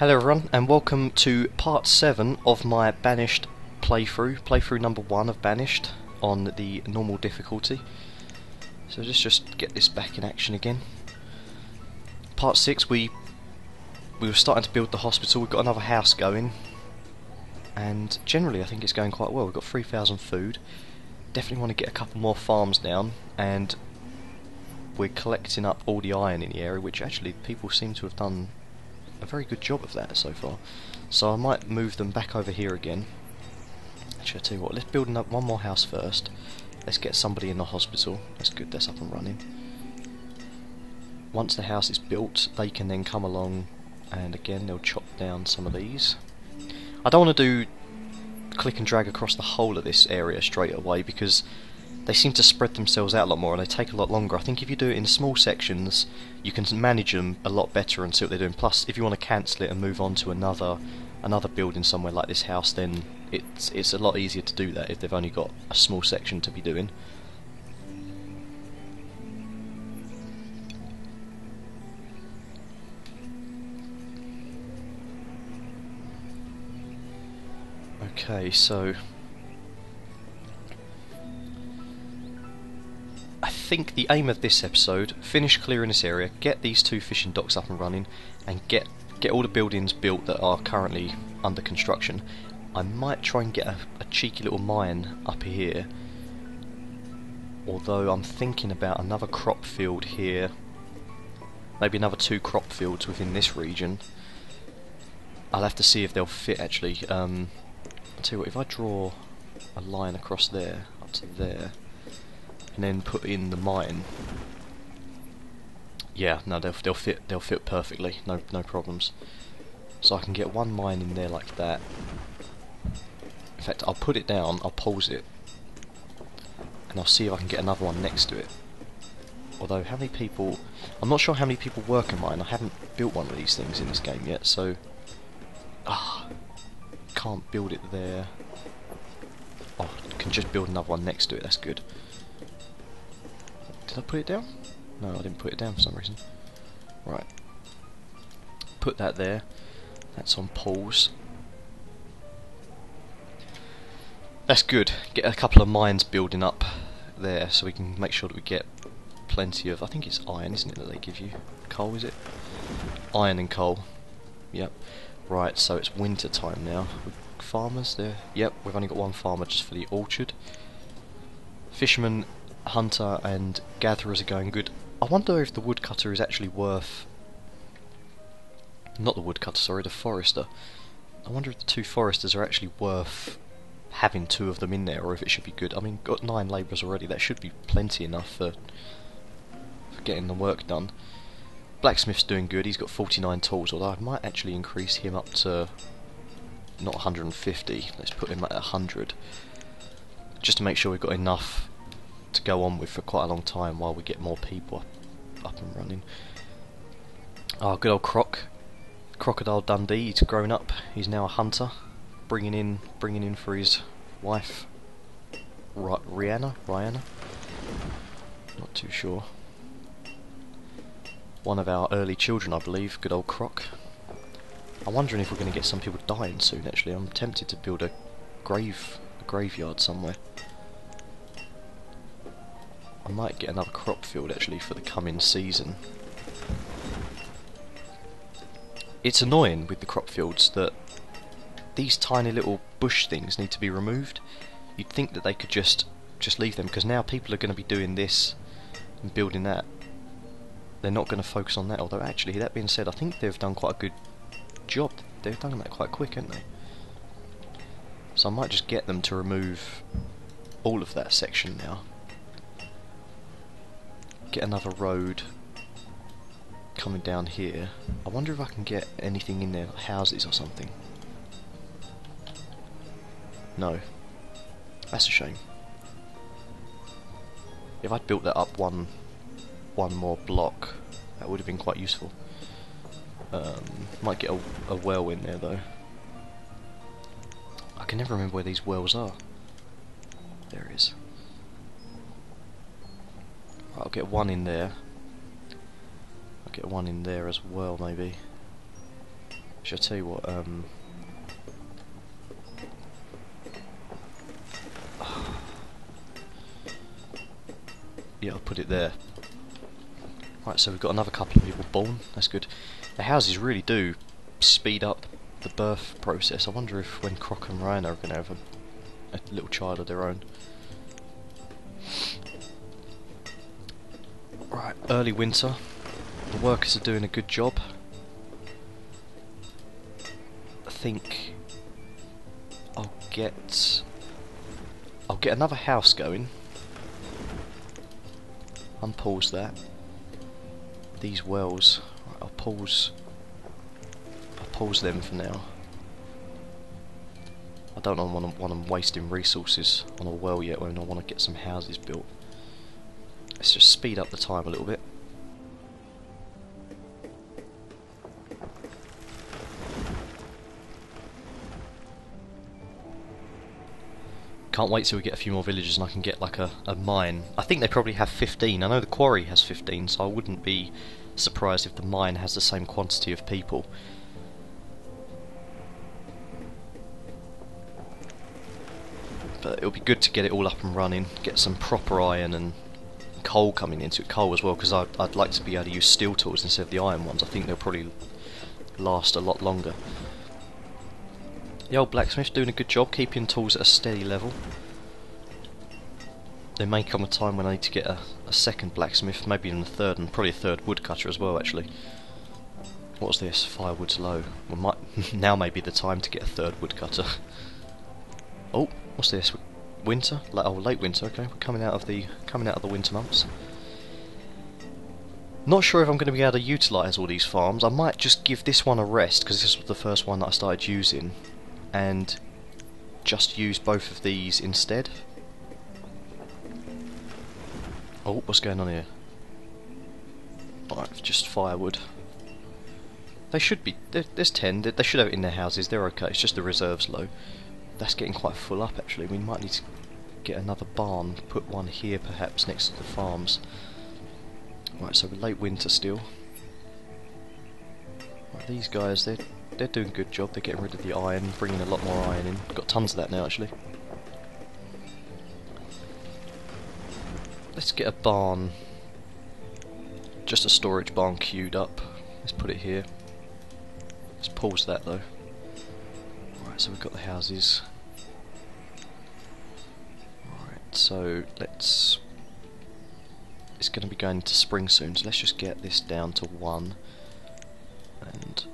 Hello everyone, and welcome to part 7 of my Banished playthrough number 1 of Banished on the normal difficulty. So let's just get this back in action again. Part 6 we were starting to build the hospital. We've got another house going, and generally I think it's going quite well. We've got 3,000 food, definitely want to get a couple more farms down, and we're collecting up all the iron in the area, which actually people seem to have done a very good job of that so far. So I might move them back over here again. Actually, I'll tell you what, let's build up one more house first. Let's get somebody in the hospital. That's good, that's up and running. Once the house is built, they can then come along and again they'll chop down some of these. I don't want to do click and drag across the whole of this area straight away because they seem to spread themselves out a lot more and they take a lot longer. I think if you do it in small sections you can manage them a lot better and see what they're doing. Plus, if you want to cancel it and move on to another building somewhere like this house, then it's a lot easier to do that if they've only got a small section to be doing. Okay, so I think the aim of this episode, finish clearing this area, get these 2 fishing docks up and running, and get all the buildings built that are currently under construction. I might try and get a cheeky little mine up here, although I'm thinking about another crop field here, maybe another 2 crop fields within this region. I'll have to see if they'll fit actually. I'll tell you what, if I draw a line across there, up to there, and then put in the mine, yeah, no, they'll fit perfectly, no problems. So I can get one mine in there like that. In fact, I'll put it down, I'll pause it, and I'll see if I can get another one next to it. Although, how many people, I'm not sure how many people work in mine. I haven't built one of these things in this game yet, so can't build it there. Oh, I can just build another one next to it, that's good. Did I put it down? No, I didn't put it down for some reason. Right. Put that there. That's on pause. That's good. Get a couple of mines building up there so we can make sure that we get plenty of, I think it's iron, isn't it, that they give you? Coal, is it? Iron and coal. Yep. Right, so it's winter time now. Farmers there? Yep, we've only got one farmer just for the orchard. Fishermen, hunter and gatherers are going good. I wonder if the woodcutter is actually worth... Not the woodcutter, sorry, the forester. I wonder if the 2 foresters are actually worth having 2 of them in there, or if it should be good. I mean, got 9 labourers already, that should be plenty enough for getting the work done. Blacksmith's doing good, he's got 49 tools, although I might actually increase him up to not 150, let's put him at 100, just to make sure we've got enough to go on with for quite a long time while we get more people up and running. Oh, good old Crocodile Dundee, he's grown up, he's now a hunter, bringing in for his wife, Rihanna? Not too sure. One of our early children, I believe, good old Croc. I'm wondering if we're going to get some people dying soon actually. I'm tempted to build a graveyard somewhere. I might get another crop field actually for the coming season. It's annoying with the crop fields that these tiny little bush things need to be removed. You'd think that they could just leave them, because now people are going to be doing this and building that. They're not going to focus on that, although actually, that being said, I think they've done quite a good job. They've done that quite quick, haven't they? So I might just get them to remove all of that section now. Get another road coming down here. I wonder if I can get anything in there, like houses or something. No. That's a shame. If I'd built that up one more block, that would have been quite useful. Might get a well in there though. I can never remember where these wells are. There it is. Right, I'll get one in there. I'll get one in there as well, maybe. Shall I tell you what, yeah, I'll put it there. Right, so we've got another couple of people born, that's good. The houses really do speed up the birth process. I wonder if when Croc and Ryan are going to have a little child of their own. Right, early winter. The workers are doing a good job. I think I'll get another house going. Unpause that. These wells, right, I'll pause them for now. I don't want them wasting resources on a well yet when I want to get some houses built. Let's just speed up the time a little bit. Can't wait till we get a few more villagers and I can get like a mine. I think they probably have 15. I know the quarry has 15, so I wouldn't be surprised if the mine has the same quantity of people. But it'll be good to get it all up and running, get some proper iron and coal coming into it, coal as well, because I'd like to be able to use steel tools instead of the iron ones. I think they'll probably last a lot longer. The old blacksmith doing a good job keeping tools at a steady level. There may come a time when I need to get a second blacksmith, maybe even a third, and probably a third woodcutter as well actually. What's this? Firewood's low. Well, now may be the time to get a third woodcutter. Oh, what's this? Winter? Oh, late winter. Okay, we're coming out of the winter months. Not sure if I'm going to be able to utilise all these farms. I might just give this one a rest because this was the first one that I started using, and just use both of these instead. Oh, what's going on here? Alright, just firewood. They should be. There's 10. They should have it in their houses. They're okay. It's just the reserves low. That's getting quite full up actually. We might need to get another barn. Put one here perhaps next to the farms. Right, so we're late winter still. Right, these guys, they're doing a good job. They're getting rid of the iron, bringing a lot more iron in. Got tons of that now actually. Let's get a barn. Just a storage barn queued up. Let's put it here. Let's pause that though. Right, so we've got the houses. Right, so let's... It's going to be going to spring soon, so let's just get this down to 1 and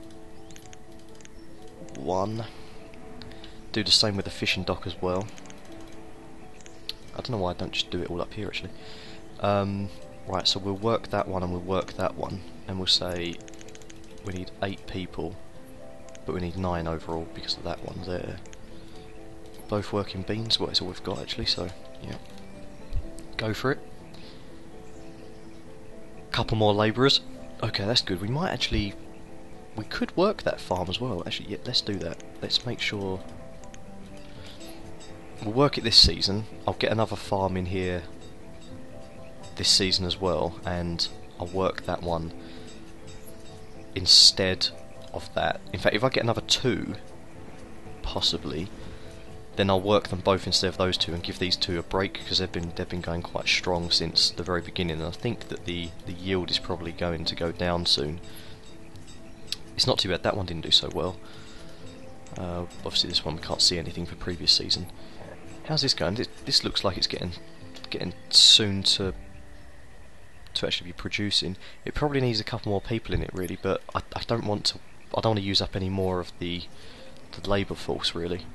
1. Do the same with the fishing dock as well. I don't know why I don't just do it all up here actually. Right, so we'll work that one and we'll work that one, and we'll say we need 8 people, but we need 9 overall because of that one there. Both working beans, well, it's all we've got actually, so yeah. Go for it. Couple more labourers. Okay, that's good. We might actually... We could work that farm as well. Actually, yeah, let's do that. Let's make sure... We'll work it this season. I'll get another farm in here this season as well, and I'll work that one instead of that. In fact, if I get another 2, possibly, then I'll work them both instead of those 2 and give these 2 a break, because they've been going quite strong since the very beginning, and I think that the yield is probably going to go down soon. It's not too bad. That one didn't do so well. Obviously this one we can't see anything for previous season. How's this going? This looks like it's getting soon to actually be producing. It probably needs a couple more people in it really, but I don't want to use up any more of the labour force really.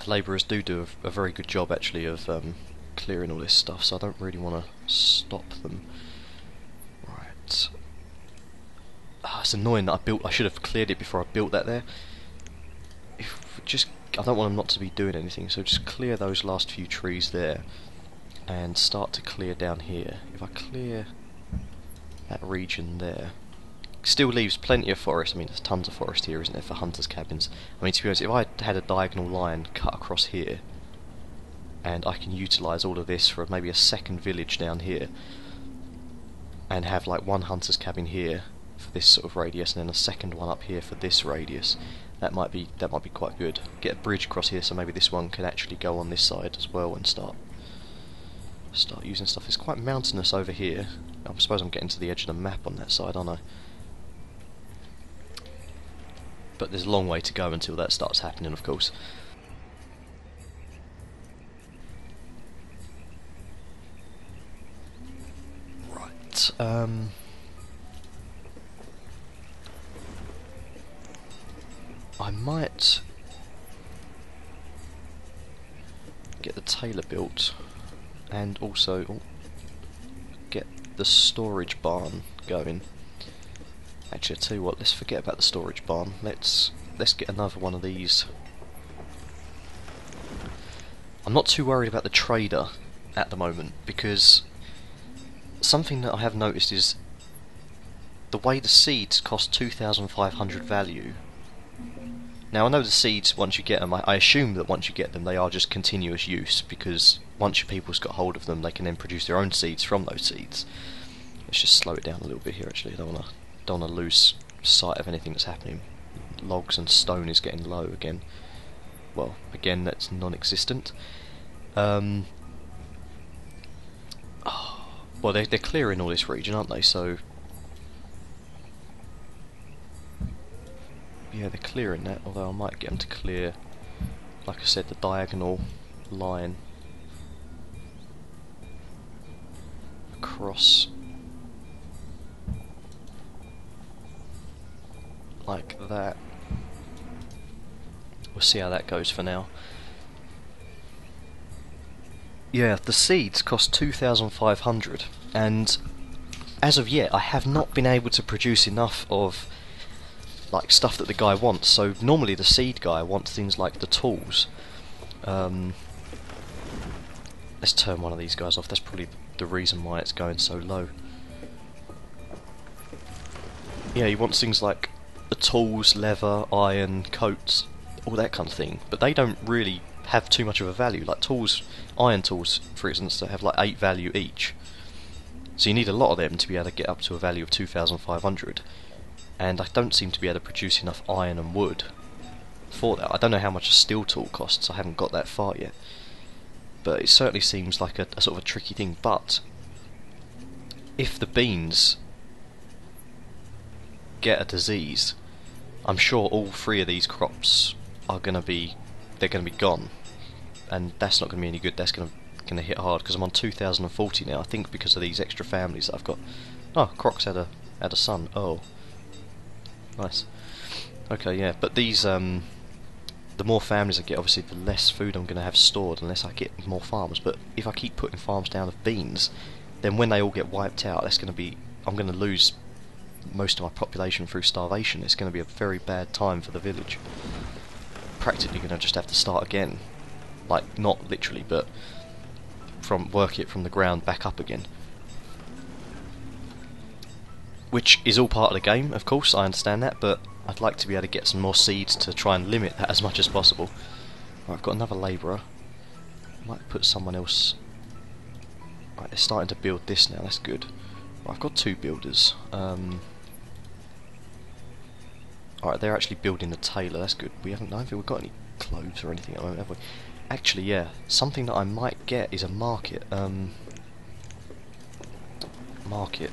The labourers do a very good job actually of clearing all this stuff, so I don't really want to stop them. Right. It's annoying that I should have cleared it before I built that there. I don't want them not to be doing anything, so just clear those last few trees there and start to clear down here. If I clear that region there, still leaves plenty of forest. I mean, there's tons of forest here, isn't there, for hunters' cabins. I mean, to be honest, if I had a diagonal line cut across here, and I can utilise all of this for maybe a second village down here, and have like one hunter's cabin here, for this sort of radius, and then a second one up here for this radius. That might be quite good. Get a bridge across here, so maybe this one can actually go on this side as well and start using stuff. It's quite mountainous over here. I suppose I'm getting to the edge of the map on that side, aren't I? But there's a long way to go until that starts happening, of course. Right, I might get the tailor built and also get the storage barn going. Actually, I'll tell you what, let's forget about the storage barn. Let's get another one of these. I'm not too worried about the trader at the moment, because something that I have noticed is the way the seeds cost 2,500 value. Now I know the seeds, once you get them, I assume that once you get them they are just continuous use, because once your people's got hold of them they can then produce their own seeds from those seeds. Let's just slow it down a little bit here actually, I don't want to lose sight of anything that's happening. Logs and stone is getting low again. Well, again that's non-existent. Well, they're clearing all this region, aren't they? So yeah, they're clearing that, although I might get them to clear, like I said, the diagonal line across like that. We'll see how that goes for now. Yeah, the seeds cost 2,500, and as of yet I have not been able to produce enough of like stuff that the guy wants. So normally the seed guy wants things like the tools. Let's turn one of these guys off, that's probably the reason why it's going so low. Yeah, he wants things like the tools, leather, iron, coats, all that kind of thing, but they don't really have too much of a value. Like tools, iron tools for instance, that have like 8 value each, so you need a lot of them to be able to get up to a value of 2,500, and I don't seem to be able to produce enough iron and wood for that. I don't know how much a steel tool costs, I haven't got that far yet, but it certainly seems like a sort of a tricky thing. But if the beans get a disease, I'm sure all 3 of these crops are going to be gone, and that's not going to be any good. That's going to hit hard, because I'm on 2,040 now, I think, because of these extra families that I've got. Oh, Croc's had a son. Oh, nice. Okay, yeah, but these the more families I get, obviously the less food I'm going to have stored unless I get more farms. But if I keep putting farms down of beans, then when they all get wiped out, I'm going to lose most of my population through starvation. It's going to be a very bad time for the village. Practically going to just have to start again, like not literally, but work it from the ground back up again, which is all part of the game, of course, I understand that, but I'd like to be able to get some more seeds to try and limit that as much as possible. Right, I've got another labourer. Might put someone else. Right, they're starting to build this now, that's good. Right, I've got 2 builders. Alright, they're actually building the tailor, that's good. I don't think we've got any clothes or anything at the moment, have we? Actually, yeah, something that I might get is a market. Market.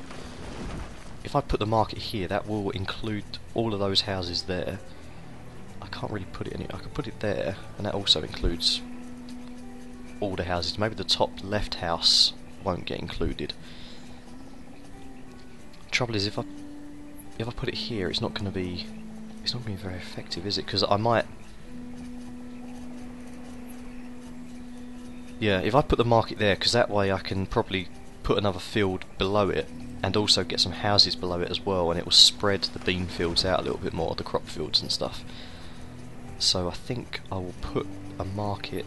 If I put the market here, that will include all of those houses there. I can't really put it in it. I could put it there, and that also includes all the houses. Maybe the top left house won't get included. Trouble is, if I put it here, it's not going to be very effective, is it? Because I might. Yeah, if I put the market there, because that way I can probably put another field below it, and also get some houses below it as well, and it will spread the bean fields out a little bit more, the crop fields and stuff. So I think I will put a market.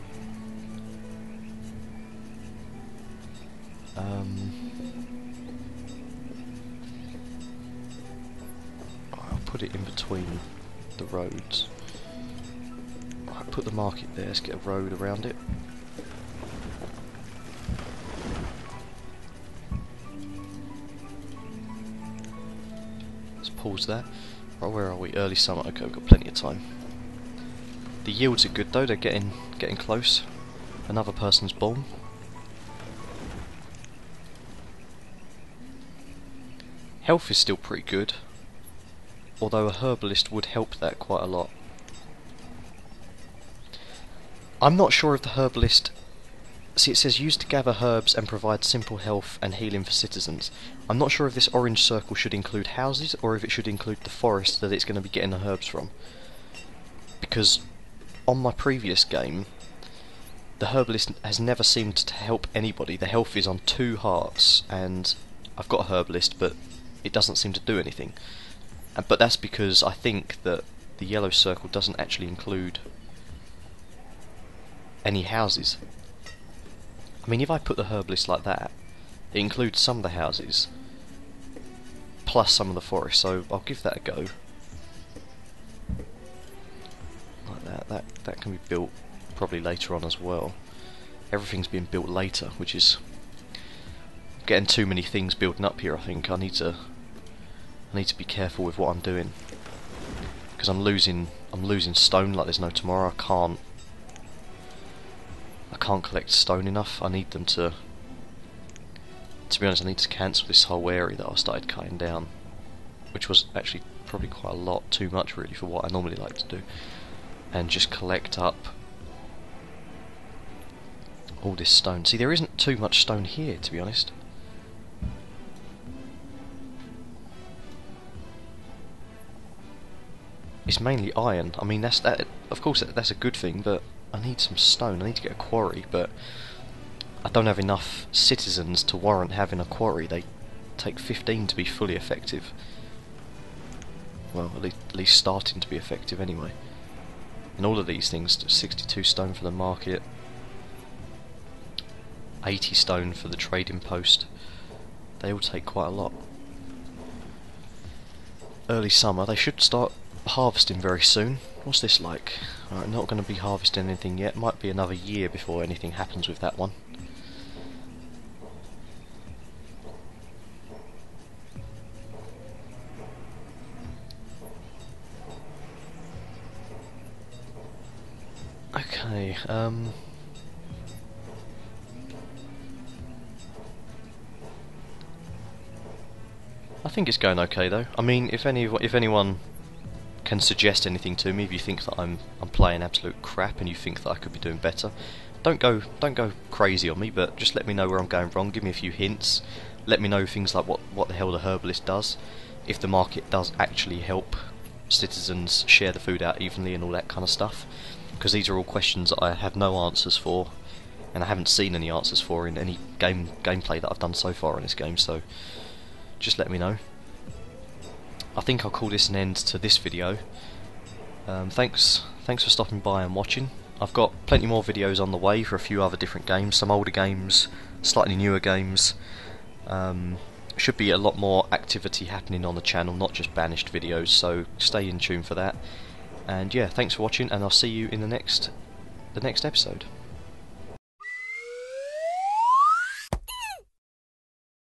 I'll put it in between the roads. I'll put the market there, let's get a road around it. Let's pause that. Right, where are we? Early summer. Okay, we've got plenty of time. The yields are good though, they're getting close. Another person's born. Health is still pretty good, although a herbalist would help that quite a lot. I'm not sure if the herbalist... See, it says used to gather herbs and provide simple health and healing for citizens. I'm not sure if this orange circle should include houses or if it should include the forest that it's going to be getting the herbs from. Because on my previous game, the herbalist has never seemed to help anybody. The health is on 2 hearts, and I've got a herbalist, but it doesn't seem to do anything. But that's because I think that the yellow circle doesn't actually include any houses. I mean, if I put the herbalist like that, it includes some of the houses, plus some of the forest, so I'll give that a go. Like that. That can be built probably later on as well. Everything's being built later, which is getting too many things building up here. I think I need to be careful with what I'm doing, because I'm losing stone like there's no tomorrow. I can't collect stone enough. I need them to be honest, I need to cancel this whole area that I started cutting down, which was actually probably quite a lot too much really for what I normally like to do, and just collect up all this stone. See, there isn't too much stone here, to be honest. It's mainly iron. I mean, of course that's a good thing, but I need some stone. I need to get a quarry, but I don't have enough citizens to warrant having a quarry. They take 15 to be fully effective. Well, at least starting to be effective anyway. And all of these things, 62 stone for the market, 80 stone for the trading post. They all take quite a lot. Early summer, they should start harvesting very soon. What's this like? Alright, not going to be harvesting anything yet. Might be another year before anything happens with that one. Okay, I think it's going okay though. I mean, if anyone can suggest anything to me, if you think that I'm playing absolute crap and you think that I could be doing better, don't go crazy on me, but just let me know where I'm going wrong. Give me a few hints. Let me know things like what the hell the herbalist does, if the market does actually help citizens share the food out evenly and all that kind of stuff, because these are all questions that I have no answers for, and I haven't seen any answers for in any gameplay that I've done so far in this game. So just let me know. I think I'll call this an end to this video. Thanks for stopping by and watching. I've got plenty more videos on the way for a few other different games, some older games, slightly newer games. Should be a lot more activity happening on the channel, not just Banished videos, so stay in tune for that. And yeah, thanks for watching, and I'll see you in the next episode.